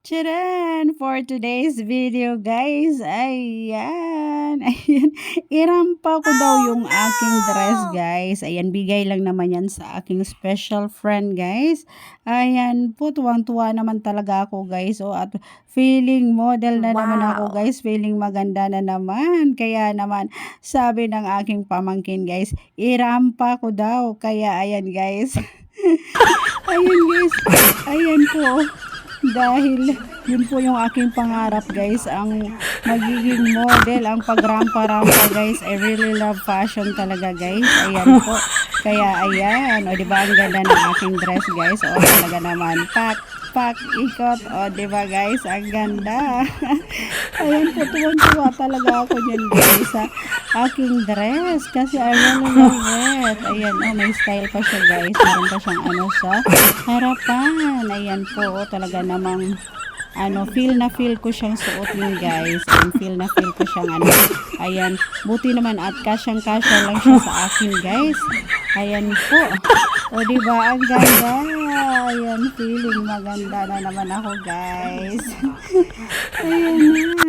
Charan! For today's video guys, ayan, ayan, irampa ko daw Oh yung aking dress no! guys. Ayan, bigay lang naman yan sa aking special friend guys. Ayan po, tuwang-tuwa naman talaga ako guys. O, at feeling model na naman ako Wow! guys, feeling maganda na naman. Kaya naman, sabi ng aking pamangkin guys, irampa ko daw. Kaya ayan guys, ayan guys, ayan po. Dahil yun po yung aking pangarap guys, ang magiging model, ang pagrampa-rampa guys. I really love fashion talaga guys. Ayan po. Kaya ayan, o diba ang ganda ng aking dress guys. O talaga naman, pak, ikot. O diba guys, ang ganda. Ayan po, tuwang-tuwa talaga ako dyan guys sa aking dress. Kasi I really love it. Ayan, may style pa siya guys. Meron pa siyang ano sa harapan. Ayan po, talaga namang feel na feel ko siyang suotin guys. And feel na feel ko siyang ayan, buti naman at kasyang-kasya lang siya sa akin guys. Ayan po. O diba, ang ganda. Ayan, feeling maganda na naman ako guys. Ayan na.